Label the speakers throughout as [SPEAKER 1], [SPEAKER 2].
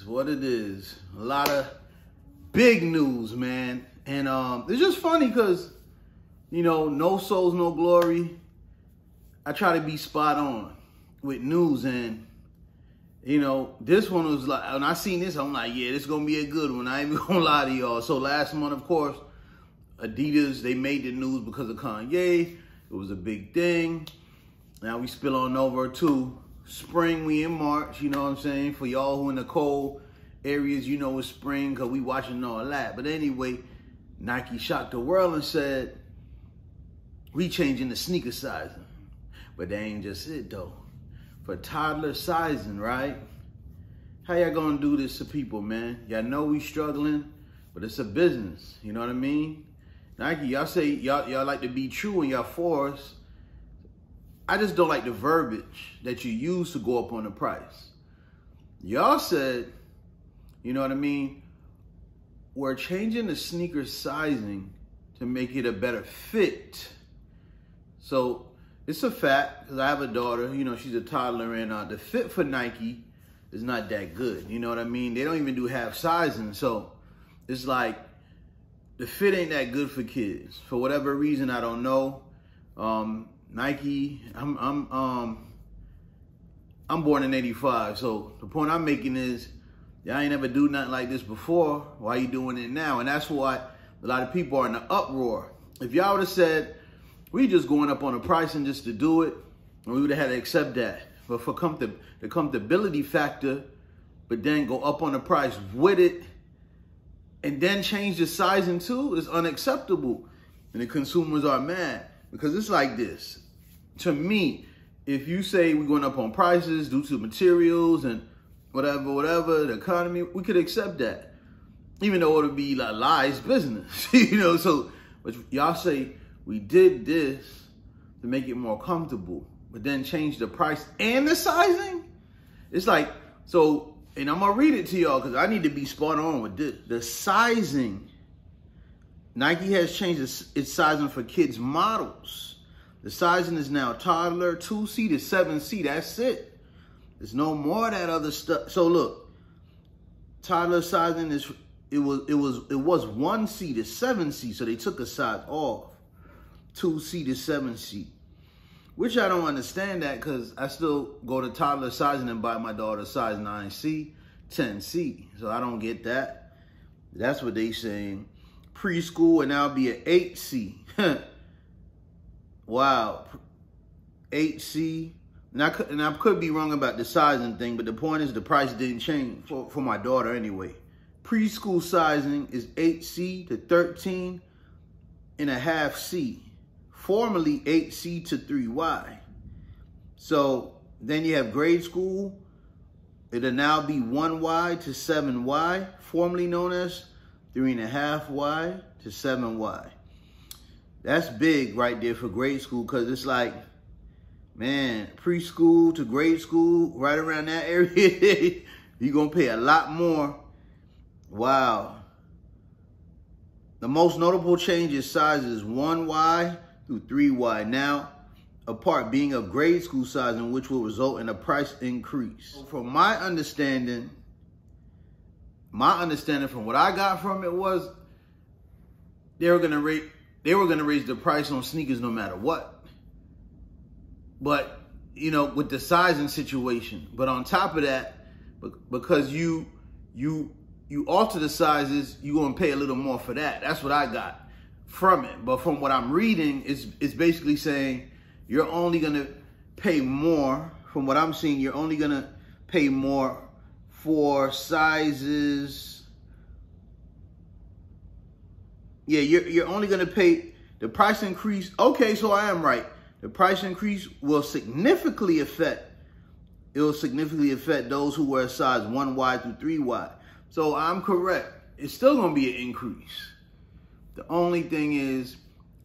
[SPEAKER 1] What it is. A lot of big news, man. And it's just funny because, you know, no souls, no glory. I try to be spot on with news. And, you know, this one was like, when I seen this, I'm like, yeah, this is going to be a good one. I ain't even going to lie to y'all. So last month, of course, Adidas, they made the news because of Kanye. It was a big thing. Now we spill on over to spring. We in March, you know what I'm saying? For y'all who in the cold areas, you know it's spring because we watching all that. But anyway, Nike shocked the world and said, we changing the sneaker sizing. But that ain't just it though. For toddler sizing, right? How y'all gonna do this to people, man? Y'all know we struggling, but it's a business, you know what I mean? Nike, y'all say y'all like to be true in y'all force. I just don't like the verbiage that you use to go up on the price. Y'all said, you know what I mean? We're changing the sneaker sizing to make it a better fit. So it's a fact, because I have a daughter, you know, she's a toddler, and the fit for Nike is not that good. You know what I mean? They don't even do half sizing. So it's like, the fit ain't that good for kids. For whatever reason, I don't know. Nike, I'm born in '85, so the point I'm making is, y'all ain't never do nothing like this before. Why you doing it now? And that's why a lot of people are in the uproar. If y'all would have said, we just going up on the pricing just to do it, we would have had to accept that. But for the comfortability factor, but then go up on the price with it, and then change the sizing too, is unacceptable. And the consumers are mad. Because it's like this. To me, if you say we're going up on prices due to materials and whatever, the economy, we could accept that. Even though it would be like lies business, you know. So, but y'all say we did this to make it more comfortable, but then change the price and the sizing? It's like, so, and I'm going to read it to y'all because I need to be spot on with this. The sizing, Nike has changed its sizing for kids' models. The sizing is now toddler 2C to 7C. That's it. There's no more of that other stuff. So look, toddler sizing is it was 1C to 7C. So they took a size off, 2C to 7C. Which I don't understand that, because I still go to toddler sizing and buy my daughter size 9C, 10C. So I don't get that. That's what they saying. Preschool, and now be an 8C. Wow. 8C. And I could be wrong about the sizing thing, but the point is the price didn't change for my daughter anyway. Preschool sizing is 8C to 13.5C. Formerly 8C to 3Y. So then you have grade school. It'll now be 1Y to 7Y, formerly known as 3.5Y to 7Y. That's big right there for grade school, because it's like, man, preschool to grade school, right around that area, you're going to pay a lot more. Wow. The most notable change is sizes 1Y through 3Y, now apart, being of grade school sizing, which will result in a price increase. So from my understanding from what I got from it was they were gonna raise the price on sneakers no matter what. But you know, with the sizing situation. But on top of that, because you alter the sizes, you're gonna pay a little more for that. That's what I got from it. But from what I'm reading, it's basically saying you're only gonna pay more. From what I'm seeing, you're only gonna pay more for sizes. Yeah, you're only gonna pay the price increase. Okay, so I am right. The price increase will significantly affect. It will significantly affect those who wear size 1Y through 3Y. So I'm correct. It's still gonna be an increase. The only thing is,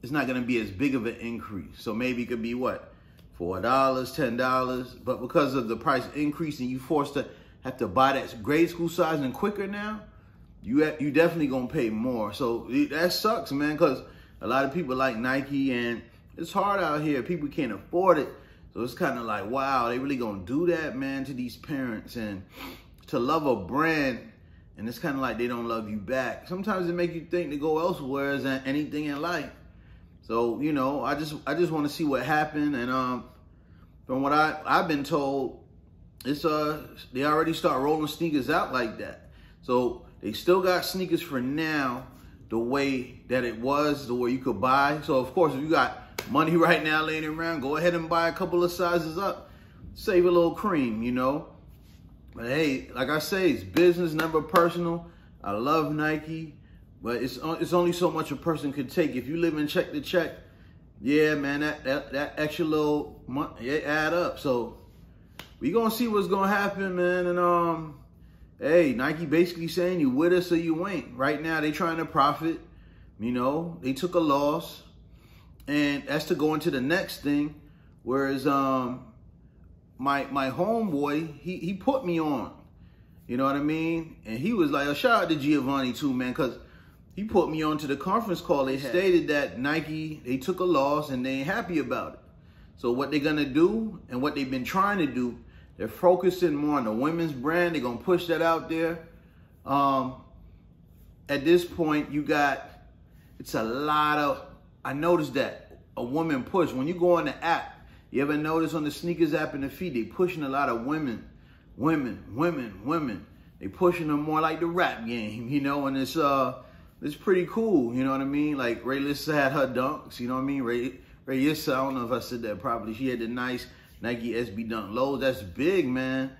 [SPEAKER 1] it's not going to be as big of an increase. So maybe it could be what? $4, $10. But because of the price increase and you forced to have to buy that grade school size and quicker now, you definitely going to pay more. So that sucks, man, because a lot of people like Nike, and it's hard out here. People can't afford it. So it's kind of like, wow, they really going to do that, man, to these parents. And to love a brand, and it's kind of like they don't love you back. Sometimes it make you think to go elsewhere as in anything in life. So, you know, I just want to see what happened. And from what I've been told, it's they already start rolling sneakers out like that. So they still got sneakers for now, the way that it was, the way you could buy. So of course, if you got money right now laying around, go ahead and buy a couple of sizes up, save a little cream, you know. But hey, like I say, it's business, never personal. I love Nike, but it's only so much a person could take. If you live in check to check, yeah, man, that extra little money, it add up. So we gonna see what's gonna happen, man. And hey, Nike basically saying you with us or you ain't. Right now they trying to profit. You know, they took a loss, and that's to go into the next thing. Whereas my homeboy, he put me on, you know what I mean? And he was like, oh, shout out to Giovanni too, man, because he put me on to the conference call. They stated that Nike, they took a loss and they ain't happy about it. So what they're gonna do and what they've been trying to do, they're focusing more on the women's brand. They're gonna push that out there. At this point, it's a lot of, I noticed that a woman push. When you go on the app, you ever notice on the sneakers app in the feed, they pushing a lot of women. They pushing them more like the rap game, you know, and it's pretty cool, you know what I mean? Like Ray Lissa had her dunks, you know what I mean? Ray Lissa, I don't know if I said that properly. She had the nice Nike SB Dunk lows. That's big, man.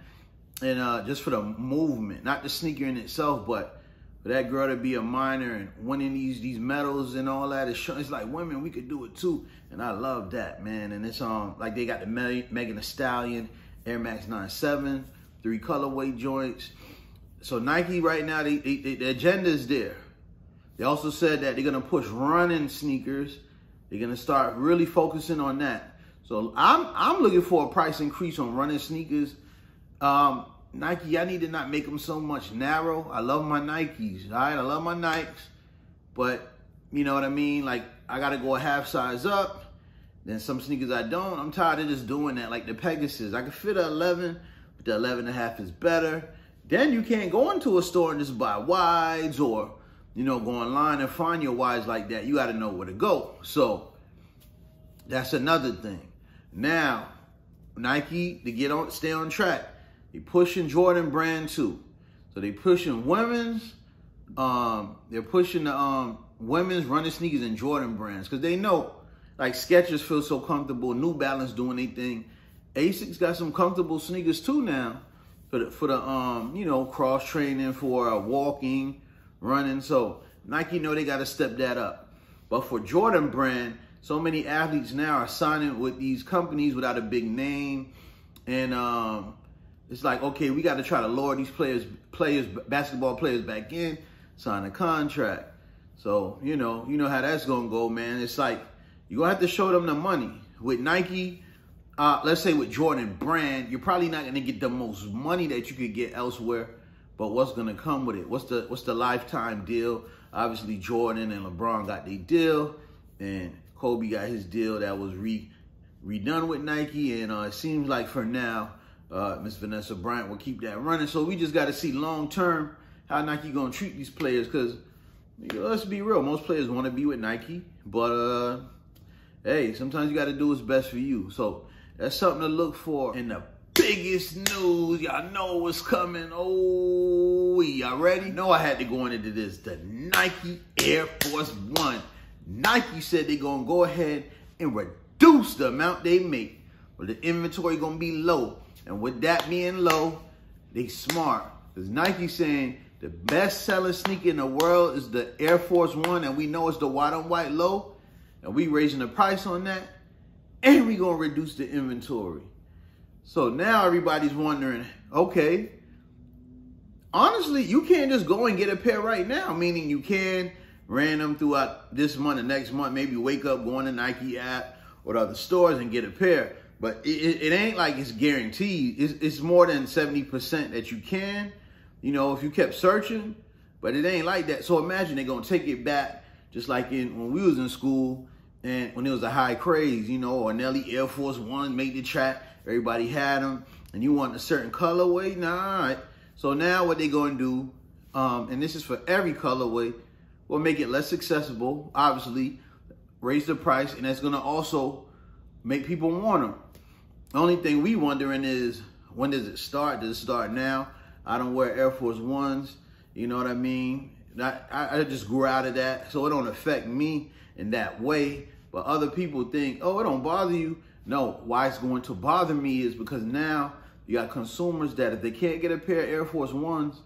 [SPEAKER 1] And just for the movement, not the sneaker in itself, but for that girl to be a minor and winning these medals and all that, it's like, women, we could do it too. And I love that, man. And it's like they got the Megan Thee Stallion Air Max 97, 3 colorway joints. So Nike right now, the agenda is there. They also said that they're gonna push running sneakers. They're gonna start really focusing on that. So I'm looking for a price increase on running sneakers. Nike, I need to not make them so much narrow. I love my Nikes, all right? I love my Nikes, but you know what I mean? Like, I got to go a half size up. Then some sneakers I don't. I'm tired of just doing that, like the Pegasus. I can fit an 11, but the 11.5 is better. Then you can't go into a store and just buy wides or, you know, go online and find your wides like that. You got to know where to go. So that's another thing. Now, Nike, to stay on track, they pushing Jordan brand too. So they pushing women's, they're pushing the women's running sneakers and Jordan brands, because they know, like, Skechers feel so comfortable, New Balance doing their thing. Asics got some comfortable sneakers too now for the you know, cross training, for walking, running. So Nike know they got to step that up. But for Jordan brand, so many athletes now are signing with these companies without a big name, and it's like, okay, we got to try to lure these basketball players back in, sign a contract. So, you know how that's going to go, man. It's like, you're going to have to show them the money. With Nike, let's say with Jordan brand, you're probably not going to get the most money that you could get elsewhere, but what's going to come with it? What's the lifetime deal? Obviously, Jordan and LeBron got their deal, and Kobe got his deal that was redone with Nike, and it seems like for now, Miss Vanessa Bryant will keep that running. So we just got to see long term how Nike gonna treat these players, because let's be real, most players want to be with Nike, but hey, sometimes you got to do what's best for you. So that's something to look for. And the biggest news, y'all know what's coming. Oh, y'all ready? No, I had to go into this. The Nike Air Force One. Nike said they're gonna go ahead and reduce the amount they make, but the inventory gonna be low. And with that being low, they smart. Because Nike's saying the best-selling sneaker in the world is the Air Force One, and we know it's the white on white low, and we raising the price on that, and we gonna reduce the inventory. So now everybody's wondering, okay, honestly, you can't just go and get a pair right now, meaning you can random throughout this month and next month, maybe wake up, go on the Nike app or the other stores and get a pair. But it ain't like it's guaranteed. It's more than 70% that you can, you know, if you kept searching. But it ain't like that. So imagine they're going to take it back, just like when we was in school and when it was a high craze, you know, or Nelly Air Force One made the track. Everybody had them. And you want a certain colorway? Nah. So now what they're going to do, and this is for every colorway, will make it less accessible, obviously, raise the price, and that's going to also make people want them. The only thing we wondering is, when does it start? Does it start now? I don't wear Air Force Ones, you know what I mean? I just grew out of that, so it don't affect me in that way. But other people think, oh, it don't bother you. No, why it's going to bother me is because now you got consumers that if they can't get a pair of Air Force Ones,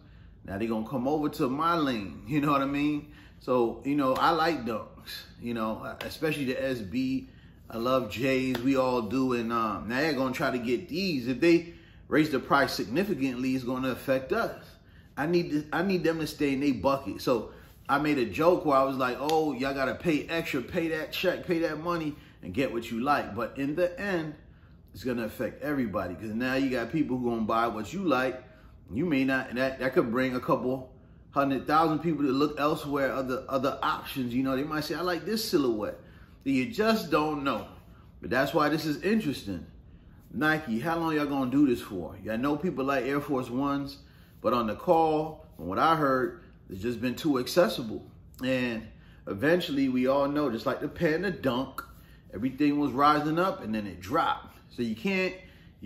[SPEAKER 1] now they're going to come over to my lane, you know what I mean? So, you know, I like Dunks, you know, especially the SB. I love J's, we all do, and now they're going to try to get these. If they raise the price significantly, it's going to affect us. I need them to stay in their bucket. So I made a joke where I was like, oh, y'all got to pay extra, pay that check, pay that money, and get what you like. But in the end, it's going to affect everybody, because now you got people who going to buy what you like. You may not, and that could bring a couple 100,000 people to look elsewhere, other options. You know, they might say, I like this silhouette. You just don't know. But that's why this is interesting. Nike, how long y'all gonna do this for? Y'all know people like Air Force Ones, but on the call, from what I heard, it's just been too accessible. And eventually, we all know, just like the Panda Dunk, everything was rising up and then it dropped. So you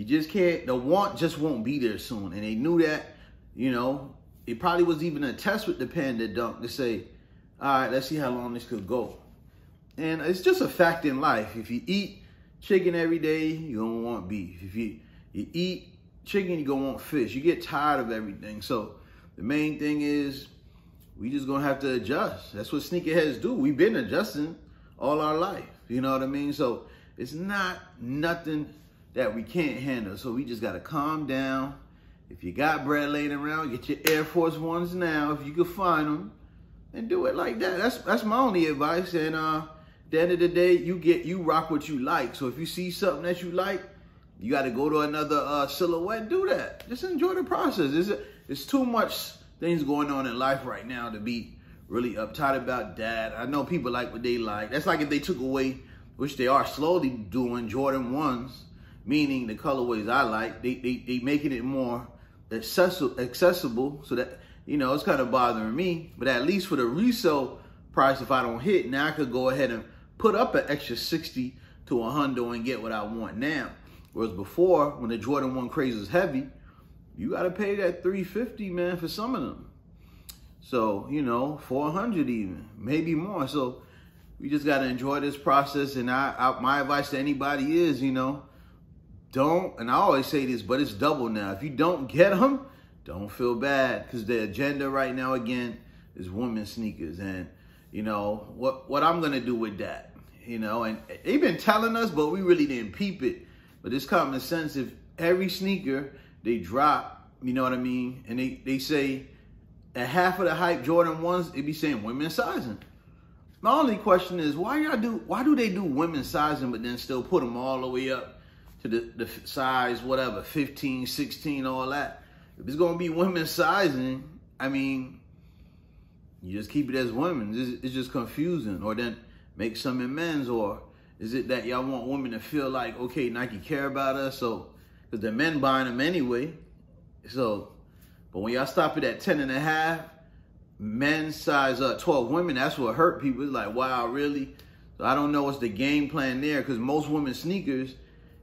[SPEAKER 1] just can't, the want just won't be there soon. And they knew that, you know, it probably was even a test with the Panda Dunk to say, all right, let's see how long this could go. And it's just a fact in life. If you eat chicken every day, you're going to want beef. If you eat chicken, you're going to want fish. You get tired of everything. So the main thing is we just going to have to adjust. That's what sneakerheads do. We've been adjusting all our life. You know what I mean? So it's not nothing that we can't handle. So we just got to calm down. If you got bread laying around, get your Air Force Ones now if you can find them, and do it like that. That's my only advice. And at the end of the day, you rock what you like. So if you see something that you like, you got to go to another silhouette, do that. Just enjoy the process. It's too much things going on in life right now to be really uptight about that. I know people like what they like. That's like if they took away, which they are slowly doing, Jordan 1s, meaning the colorways I like, they making it more accessible, so that, you know, it's kind of bothering me. But at least for the resale price, if I don't hit, now I could go ahead and put up an extra 60 to 100 and get what I want now. Whereas before, when the Jordan 1 craze was heavy, you got to pay that $350, man, for some of them. So, you know, $400 even, maybe more. So we just got to enjoy this process. And my advice to anybody is, you know, don't, and I always say this, but it's double now. If you don't get them, don't feel bad, because the agenda right now, again, is women's sneakers. And, you know, what I'm going to do with that, you know, and they've been telling us, but we really didn't peep it. But it's common sense. If every sneaker they drop, you know what I mean, and they say at half of the hype Jordan 1s, they be saying women's sizing. My only question is, why do they do women's sizing, but then still put them all the way up to the size, whatever, 15, 16, all that? If it's going to be women's sizing, I mean, you just keep it as women. It's just confusing. Or then make some in men's. Or is it that y'all want women to feel like, okay, Nike care about us? So, because the men buying them anyway. So, but when y'all stop it at 10.5, men's size 12 women, that's what hurt people. It's like, wow, really? So I don't know what's the game plan there, because most women's sneakers,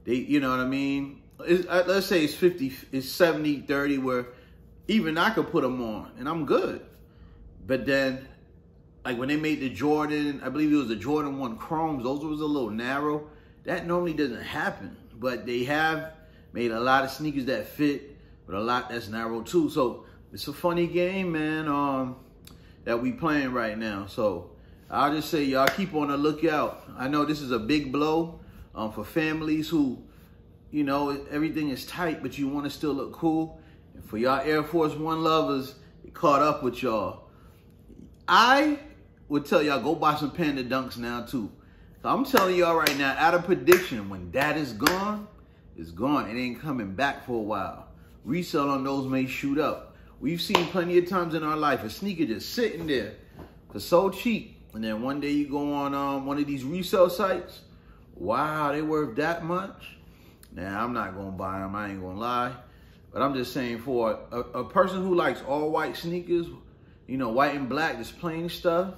[SPEAKER 1] they, you know what I mean? Let's say it's 70-30, where even I could put them on and I'm good. But then, like when they made the Jordan, I believe it was the Jordan 1 Chromes, those was a little narrow. That normally doesn't happen. But they have made a lot of sneakers that fit, but a lot that's narrow too. So it's a funny game, man, that we playing right now. So I'll just say, y'all keep on the lookout. I know this is a big blow for families who, you know, everything is tight, but you want to still look cool. And for y'all Air Force One lovers, it caught up with y'all. I would tell y'all, go buy some Panda Dunks now too. So I'm telling y'all right now, out of prediction, when that is gone, it's gone. It ain't coming back for a while. Resale on those may shoot up. We've seen plenty of times in our life a sneaker just sitting there for so cheap, and then one day you go on one of these resale sites. Wow, they worth that much? Now, I'm not going to buy them. I ain't going to lie. But I'm just saying, for a person who likes all white sneakers, you know, white and black, just plain stuff,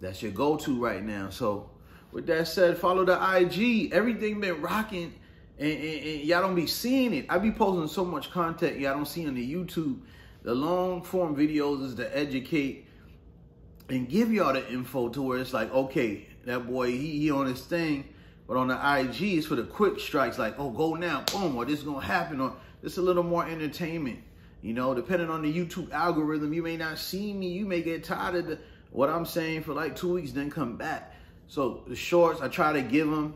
[SPEAKER 1] that's your go-to right now. So with that said, follow the IG. Everything been rocking, and y'all don't be seeing it. I be posting so much content y'all don't see on the YouTube. The long form videos is to educate and give y'all the info to where it's like, okay, that boy, he on his thing. But on the IG, it's for the quick strikes, like, oh, go now, boom, or this is gonna happen, or it's a little more entertainment. You know, depending on the YouTube algorithm, you may not see me. You may get tired of what I'm saying for like 2 weeks, then come back. So the shorts, I try to give them,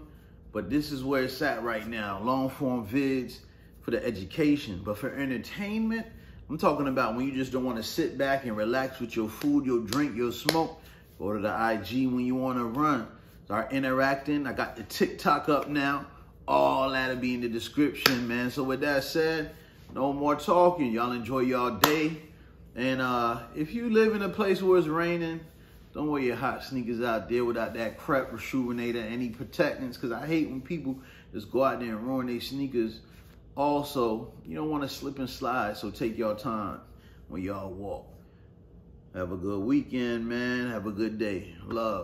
[SPEAKER 1] but this is where it's at right now. Long form vids for the education. But for entertainment, I'm talking about when you just don't want to sit back and relax with your food, your drink, your smoke. Go to the IG when you want to run. Start interacting. I got the TikTok up now. All that'll be in the description, man. So with that said, no more talking. Y'all enjoy y'all day. And if you live in a place where it's raining, don't wear your hot sneakers out there without that crap rejuvenator, any protectants, because I hate when people just go out there and ruin their sneakers. Also, you don't want to slip and slide, so take your time when y'all walk. Have a good weekend, man. Have a good day. Love.